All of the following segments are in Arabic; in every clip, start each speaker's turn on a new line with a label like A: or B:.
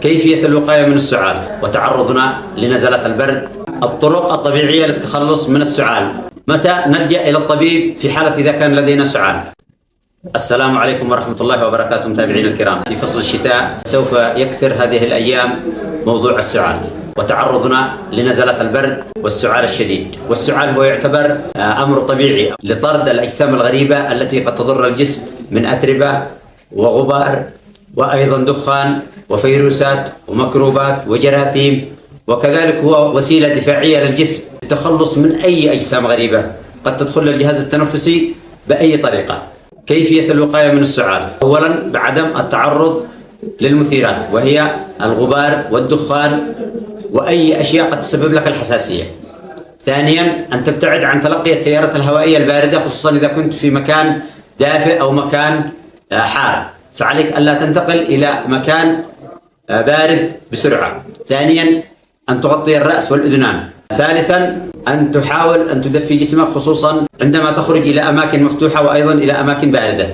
A: كيفية الوقاية من السعال وتعرضنا لنزلات البرد، الطرق الطبيعية للتخلص من السعال، متى نلجأ إلى الطبيب في حالة إذا كان لدينا سعال. السلام عليكم ورحمة الله وبركاته متابعينا الكرام. في فصل الشتاء سوف يكثر هذه الأيام موضوع السعال وتعرضنا لنزلات البرد والسعال الشديد. والسعال هو يعتبر أمر طبيعي لطرد الأجسام الغريبة التي قد تضر الجسم من أتربة وغبار وأيضا دخان وفيروسات وميكروبات وجراثيم، وكذلك هو وسيلة دفاعية للجسم للتخلص من أي أجسام غريبة قد تدخل الجهاز التنفسي بأي طريقة. كيفية الوقاية من السعال؟ أولا بعدم التعرض للمثيرات وهي الغبار والدخان وأي أشياء قد تسبب لك الحساسية. ثانيا أن تبتعد عن تلقي التيارات الهوائية الباردة، خصوصا إذا كنت في مكان دافئ أو مكان حار، فعليك ألا تنتقل إلى مكان بارد بسرعة. ثانيا أن تغطي الرأس والأذنان. ثالثا أن تحاول أن تدفي جسمك خصوصا عندما تخرج إلى أماكن مفتوحة وأيضا إلى أماكن باردة.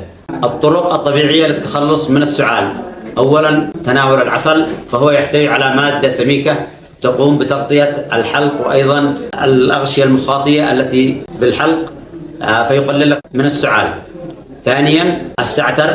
A: الطرق الطبيعية للتخلص من السعال: أولا تناول العسل، فهو يحتوي على مادة سميكة تقوم بتغطية الحلق وأيضا الأغشية المخاطية التي بالحلق فيقلل لك من السعال. ثانيا السعتر،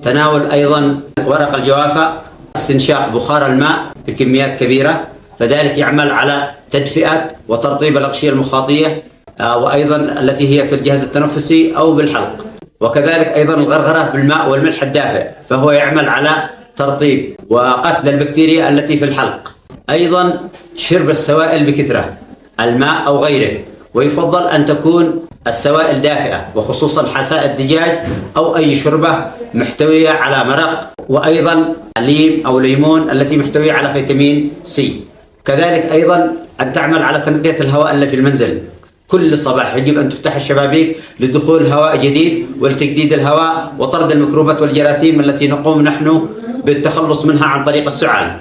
A: تناول أيضا ورق الجوافة، استنشاق بخار الماء بكميات كبيرة، فذلك يعمل على تدفئة وترطيب الأغشية المخاطية وأيضا التي هي في الجهاز التنفسي أو بالحلق. وكذلك أيضا الغرغرة بالماء والملح الدافئ، فهو يعمل على ترطيب وقتل البكتيريا التي في الحلق. أيضا شرب السوائل بكثرة، الماء أو غيره، ويفضل أن تكون السوائل دافئة وخصوصا حساء الدجاج أو أي شوربة محتوية على مرق، وأيضا ليم أو ليمون التي محتوية على فيتامين سي. كذلك أيضا أن تعمل على تنقية الهواء اللي في المنزل. كل صباح يجب أن تفتح الشبابيك لدخول هواء جديد ولتجديد الهواء وطرد الميكروبات والجراثيم التي نقوم نحن بالتخلص منها عن طريق السعال.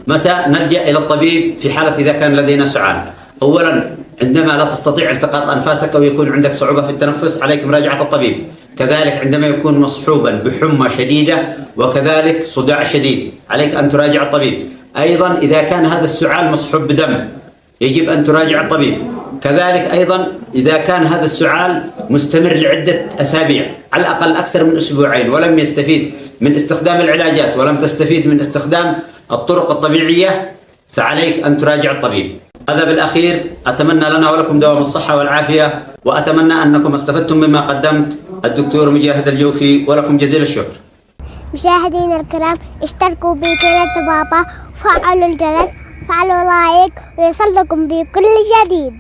A: متى نلجأ إلى الطبيب في حالة إذا كان لدينا سعال؟ أولا عندما لا تستطيع التقاط أنفاسك أو يكون عندك صعوبة في التنفس عليك مراجعة الطبيب. كذلك عندما يكون مصحوبا بحمى شديدة وكذلك صداع شديد عليك أن تراجع الطبيب. أيضا إذا كان هذا السعال مصحوب بدم يجب أن تراجع الطبيب. كذلك أيضا إذا كان هذا السعال مستمر لعدة أسابيع على الأقل أكثر من أسبوعين ولم يستفيد من استخدام العلاجات ولم تستفيد من استخدام الطرق الطبيعية، فعليك أن تراجع الطبيب. هذا بالأخير أتمنى لنا ولكم دوام الصحة والعافية، وأتمنى أنكم استفدتم مما قدمت. الدكتور مجاهد الجوفي، ولكم جزيل الشكر.
B: مشاهدينا الكرام، اشتركوا بقناة بابا وفعلوا الجرس، فعلوا لايك ويصلكم بكل جديد.